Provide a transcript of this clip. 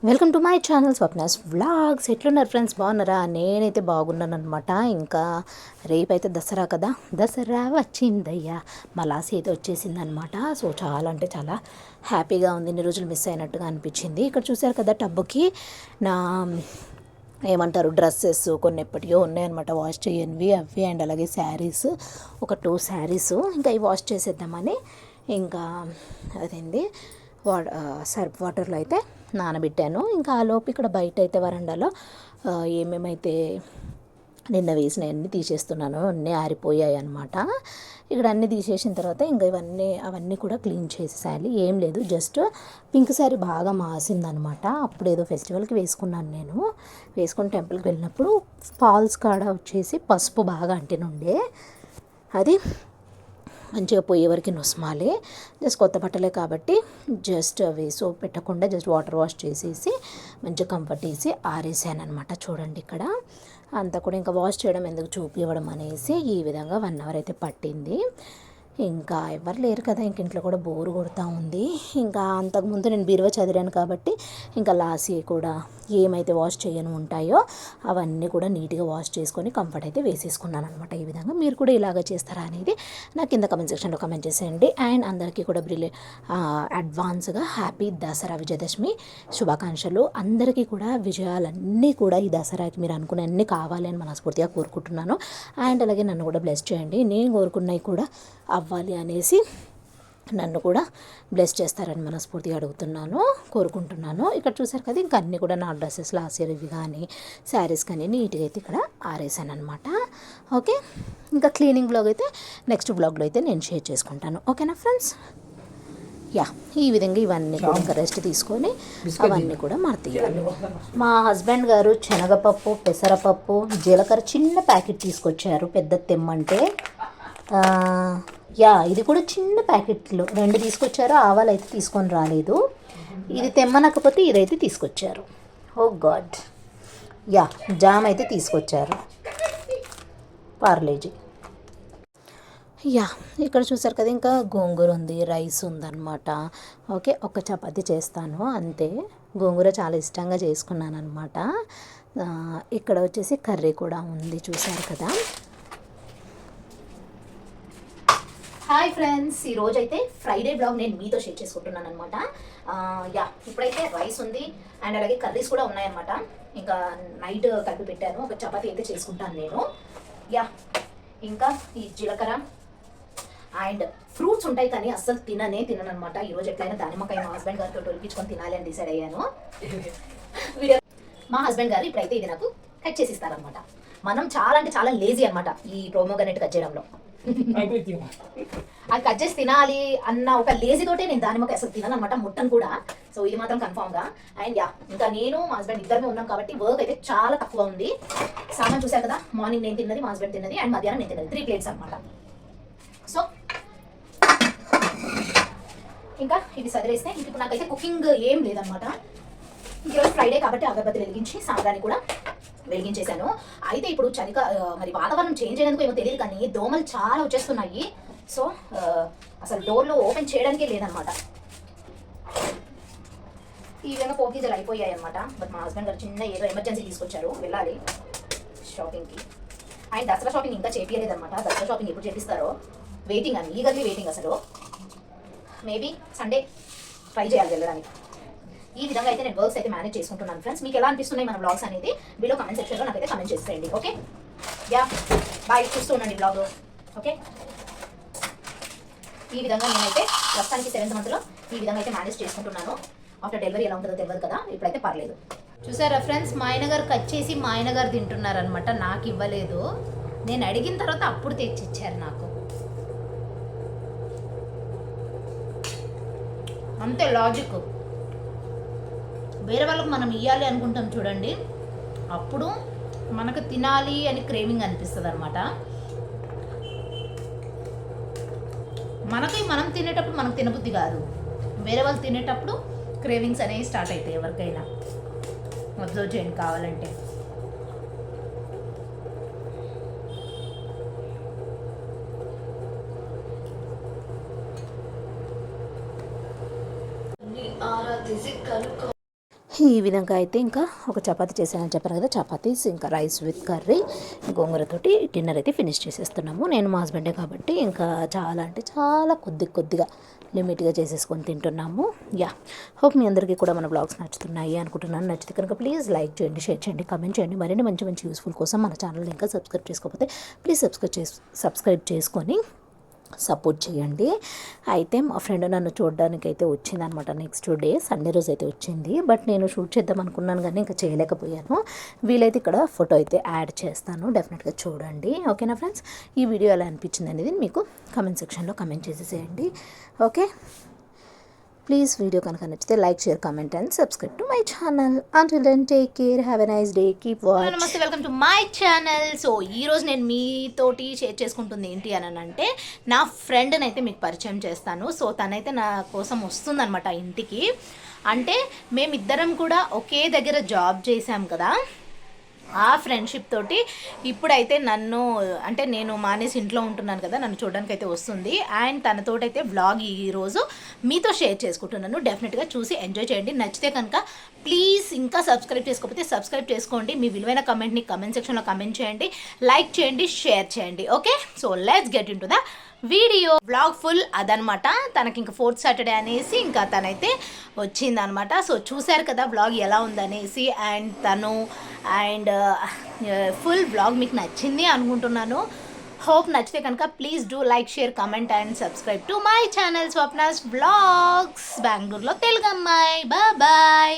Welcome to my channel Swapna's vlogs. ఎట్లున్నారు friends, బాగున్నారా? నేనైతే బాగున్నాను అనమాట. ఇంకా రేపైతే దసరా కదా, దసరా వచ్చిందయ్యా, మా లాస్ అయితే వచ్చేసిందనమాట. సో చాలా అంటే చాలా హ్యాపీగా ఉంది. ఇన్ని రోజులు మిస్ అయినట్టుగా అనిపించింది. ఇక్కడ చూసారు కదా, టబ్బుకి నా ఏమంటారు డ్రెస్సెస్ కొన్ని ఎప్పటియో ఉన్నాయన్నమాట, వాష్ చేయనివి అవి. అండ్ అలాగే శారీస్, ఒక 2 శారీస్ ఇంకా ఇవి వాష్ చేసేద్దామని ఇంకా అదేంది సర్ఫ్ వాటర్లో అయితే నానబెట్టాను. ఇంకా ఆ లోపు ఇక్కడ బయట అయితే వరండాలో ఏమేమైతే నిన్న వేసినవన్నీ తీసేస్తున్నాను. అన్నీ ఆరిపోయాయి అనమాట. ఇక్కడ అన్నీ తీసేసిన తర్వాత ఇంకా అవన్నీ కూడా క్లీన్ చేసేసాలి. ఏం లేదు, జస్ట్ పింక్ శారీ బాగా మాసిందనమాట. అప్పుడు ఏదో ఫెస్టివల్కి వేసుకున్నాను నేను. వేసుకుని టెంపుల్కి వెళ్ళినప్పుడు ఫాల్స్ కాడ వచ్చేసి పసుపు బాగా అంటినుండే, అది మంచిగా పోయే వరకు నొసమాలి. జస్ట్ కొత్త బట్టలే కాబట్టి జస్ట్ అవి సోప్ పెట్టకుండా జస్ట్ వాటర్ వాష్ చేసేసి మంచిగా కంఫర్ట్ వేసి ఆరేసాను అనమాట. చూడండి ఇక్కడ అంతా కూడా ఇంకా వాష్ చేయడం ఎందుకు చూపివ్వడం అనేసి ఈ విధంగా 1 అవర్ అయితే పట్టింది. ఇంకా ఎవరు లేరు కదా, ఇంక ఇంట్లో కూడా బోరు కొడుతూ ఉంది. ఇంకా అంతకుముందు నేను బీరువా చదివాను కాబట్టి ఇంకా లాసి కూడా ఏమైతే వాష్ చేయను ఉంటాయో అవన్నీ కూడా నీట్గా వాష్ చేసుకొని కంఫర్ట్ అయితే వేసేసుకున్నాను అనమాట. ఈ విధంగా మీరు కూడా ఇలాగ చేస్తారా అనేది నాకు కింద కమెంట్ సెక్షన్లో కమెంట్ చేసేయండి. అండ్ అందరికీ కూడా అడ్వాన్స్గా హ్యాపీ దసరా విజయదశమి శుభాకాంక్షలు. అందరికీ కూడా విజయాలన్నీ కూడా ఈ దసరాకి మీరు అనుకునే అన్నీ కావాలి అని మనస్ఫూర్తిగా కోరుకుంటున్నాను. అండ్ అలాగే నన్ను కూడా బ్లెస్ చేయండి. నేను కోరుకున్నవి కూడా అవ్వాలి అనేసి నన్ను కూడా బ్లెస్ చేస్తారని మనస్ఫూర్తిగా కోరుకుంటున్నాను. ఇక్కడ చూసారు కదా, ఇంకా అన్నీ కూడా నా డ్రెస్సెస్ లాస్ట్ ఇయర్ ఇవి కానీ శారీస్ కానీ నీట్గా అయితే ఇక్కడ ఆరేసాను అనమాట. ఓకే, ఇంకా క్లీనింగ్ బ్లాగ్ అయితే నెక్స్ట్ బ్లాగ్లో అయితే నేను షేర్ చేసుకుంటాను. ఓకేనా ఫ్రెండ్స్? యా, ఈ విధంగా ఇవన్నీ కూడా ఇంకా రెస్ట్ తీసుకొని అవన్నీ కూడా మడతీయాలి. మా హస్బెండ్ గారు శనగపప్పు, పెసరపప్పు, జీలకర్ర చిన్న ప్యాకెట్ తీసుకొచ్చారు, పెద్ద తెమ్మంటే. ఇది కూడా చిన్న ప్యాకెట్లు 2 తీసుకొచ్చారు. ఆవాలు అయితే తీసుకొని రాలేదు. ఇది తెమ్మనకపోతే ఇదైతే తీసుకొచ్చారు. ఓ గాడ్. జామ్ అయితే తీసుకొచ్చారు, పార్లేజీ. ఇక్కడ చూసారు కదా, ఇంకా గోంగూర ఉంది, రైస్ ఉందన్నమాట. ఓకే, ఒక చపాతీ చేస్తాను అంతే. గోంగూర చాలా ఇష్టంగా చేసుకున్నాను అనమాట. ఇక్కడ వచ్చేసి కర్రీ కూడా ఉంది, చూసారు కదా. హాయ్ ఫ్రెండ్స్, ఈరోజు అయితే ఫ్రైడే బ్లాగ్ నేను మీతో షేర్ చేసుకుంటున్నాను అనమాట. ఇప్పుడైతే రైస్ ఉంది అండ్ అలాగే కర్రీస్ కూడా ఉన్నాయన్నమాట. ఇంకా నైట్ కలిపి పెట్టాను, ఒక చపాతీ అయితే చేసుకుంటాను నేను. ఇంకా ఈ జీలకర్ర అండ్ ఫ్రూట్స్ ఉంటాయి కానీ అస్సలు తినను అనమాట. ఈరోజు ఎట్లయినా దానిమ్మకాయ మా హస్బెండ్ గారితో ఒలిపించుకొని తినాలి అని డిసైడ్ అయ్యాను. మా హస్బెండ్ గారు ఇప్పుడైతే ఇది నాకు కట్ చేసి ఇస్తారనమాట. మనం చాలా అంటే చాలా లేజీ అనమాట ఈ ప్రోమోగనెట్ కట్ చేయడంలో. అది కట్ చేసి తినాలి అన్న ఒక లేజీ తోటే నేను దానిమ్మకాయ అసలు తినను అనమాట, ముట్టను కూడా. సో ఇది మాత్రం కన్ఫామ్ గా. అండ్ ఇంకా నేను మా హస్బెండ్ ఇద్దరమే ఉన్నాం కాబట్టి వర్క్ అయితే చాలా తక్కువ ఉంది. సామాన్ చూసారు కదా, మార్నింగ్ నేను తిన్నది, మా హస్బెండ్ తిన్నది, అండ్ మధ్యాహ్నం నేను తిన్నది, 3 ప్లేట్స్ అనమాట. సో ఇంకా ఇది సదిరేస్తే ఇప్పుడు నాకైతే కుకింగ్ ఏం లేదనమాట. ఈరోజు ఫ్రైడే కాబట్టి అగరబత్తి వెలిగించి సాంబ్రాణి కూడా వెలిగించేశాను. అయితే ఇప్పుడు మరి వాతావరణం చేంజ్ అయినందుకు ఏమో తెలియదు కానీ దోమలు చాలా వచ్చేస్తున్నాయి. సో అసలు డోర్లో ఓపెన్ చేయడానికే లేదనమాట. ఈ విధంగా పోకీజలు అయిపోయాయి అనమాట. బట్ మా హస్బెండ్ గారు చిన్న ఏదో ఎమర్జెన్సీ తీసుకొచ్చారు, వెళ్ళాలి షాపింగ్కి. ఆయన దసరా షాపింగ్ ఇంకా చేపించలేదన్నమాట. దసరా షాపింగ్ ఎప్పుడు చేపిస్తారో వెయిటింగ్ అని, ఈగర్లీ వెయిటింగ్. అసలు మేబీ సండే ట్రై చేయాలి వెళ్ళడానికి. ఈ విధంగా అయితే నేను వర్క్స్ అయితే మేనేజ్ చేసుకుంటున్నాను ఫ్రెండ్స్. మీకు ఎలా అనిపిస్తున్నాయి మన బ్లాగ్స్ అనేది బిలో కమెంట్ సెక్షన్లో నాకైతే కమెంట్ చేసేయండి. ఓకే, బాయ్, చూస్తూ ఉండండి బ్లాగ్. ఓకే, ఈ విధంగా నేనైతే ప్రస్తుతానికి 7th మంత్లో ఈ విధంగా అయితే మేనేజ్ చేసుకుంటున్నాను. ఆఫ్టర్ డెలివరీ ఎలా ఉంటుందో తెలియదు కదా, ఇప్పుడైతే పర్లేదు. చూసారా ఫ్రెండ్స్, మా ఆయన గారు కట్ చేసి మా ఆయన గారు తింటున్నారనమాట. నాకు ఇవ్వలేదు, నేను అడిగిన తర్వాత అప్పుడు తెచ్చిచ్చారు నాకు. అంతే లాజిక్. వేరే వాళ్ళకు మనం ఇవ్వాలి అనుకుంటాం చూడండి, అప్పుడు మనకు తినాలి అని క్రేవింగ్ అనిపిస్తుంది అనమాట. మనం తినేటప్పుడు మనకు తినబుద్ధి కాదు, వేరే వాళ్ళు తినేటప్పుడు క్రేవింగ్స్ అనేవి స్టార్ట్ అవుతాయి. ఎవరికైనా అబ్జర్వ్ చేయండి కావాలంటే. ఈ విధంగా అయితే ఇంకా ఒక చపాతీ చేశానని చెప్పాను కదా, చపాతీస్ ఇంకా రైస్ విత్ కర్రీ గోంగూరతోటి డిన్నర్ అయితే ఫినిష్ చేసేస్తున్నాము. నేను మా హస్బెండే కాబట్టి ఇంకా చాలా అంటే చాలా కొద్దిగా లిమిట్గా చేసేసుకొని తింటున్నాము. యా, హోప్ మీ అందరికీ కూడా మన బ్లాగ్స్ నచ్చుతున్నాయి అనుకుంటున్నాను. నచ్చితే కనుక ప్లీజ్ లైక్ చేయండి, షేర్ చేయండి, కమెంట్ చేయండి. మరిన్ని మంచి మంచి యూస్ఫుల్ కోసం మన ఛానల్ ఇంకా సబ్స్క్రైబ్ చేసుకోకపోతే ప్లీజ్ సబ్స్క్రైబ్ చేసుకొని సపోర్ట్ చేయండి. అయితే మా ఫ్రెండ్ నన్ను చూడడానికి అయితే వచ్చిందనమాట. నెక్స్ట్ డే సండే రోజు అయితే వచ్చింది. బట్ నేను షూట్ చేద్దాం అనుకున్నాను కానీ ఇంకా చేయలేకపోయాను. వీలైతే ఇక్కడ ఫోటో అయితే యాడ్ చేస్తాను, డెఫినెట్గా చూడండి. ఓకేనా ఫ్రెండ్స్, ఈ వీడియో ఎలా అనిపించింది అనేది మీకు కమెంట్ సెక్షన్లో కమెంట్ చేసేసేయండి. ఓకే, ప్లీజ్ వీడియో కనుక నచ్చితే like, share, comment and subscribe to my channel. Until then take care, have a nice day, keep watch. నమస్తే, welcome to my channel. So ఈరోజు నేను మీతోటి షేర్ చేసుకుంటుంది ఏంటి అని అంటే, నా ఫ్రెండ్ని అయితే మీకు పరిచయం చేస్తాను. సో తనైతే నా కోసం వస్తుందన్నమాట ఇంటికి. అంటే మేమిద్దరం కూడా ఒకే దగ్గర జాబ్ చేసాం కదా, ఆ ఫ్రెండ్షిప్ తోటి ఇప్పుడైతే నన్ను అంటే నేను మానేసి ఇంట్లో ఉంటున్నాను కదా, నన్ను చూడడానికి అయితే వస్తుంది. అండ్ తనతోటైతే వ్లాగ్ ఈరోజు మీతో షేర్ చేసుకుంటున్నాను. డెఫినెట్గా చూసి ఎంజాయ్ చేయండి. నచ్చితే కనుక ప్లీజ్ ఇంకా సబ్స్క్రైబ్ చేసుకోకపోతే సబ్స్క్రైబ్ చేసుకోండి. మీ విలువైన కమెంట్ని కమెంట్ సెక్షన్లో కమెంట్ చేయండి, లైక్ చేయండి, షేర్ చేయండి. Okay, so let's get in to the video. Vlog full అదనమాట. తనకి ఇంకా 4th సాటర్డే అనేసి ఇంకా తనైతే వచ్చిందనమాట. సో చూశారు కదా వ్లాగ్ ఎలా ఉందనేసి. అండ్ తను అండ్ ఫుల్ వ్లాగ్ మీకు నచ్చింది అనుకుంటున్నాను. హోప్ నచ్చితే కనుక please do like, share, comment and subscribe to my channel Swapna's vlogs. బెంగళూరులో తెలుగు అమ్మాయి. బాయ్.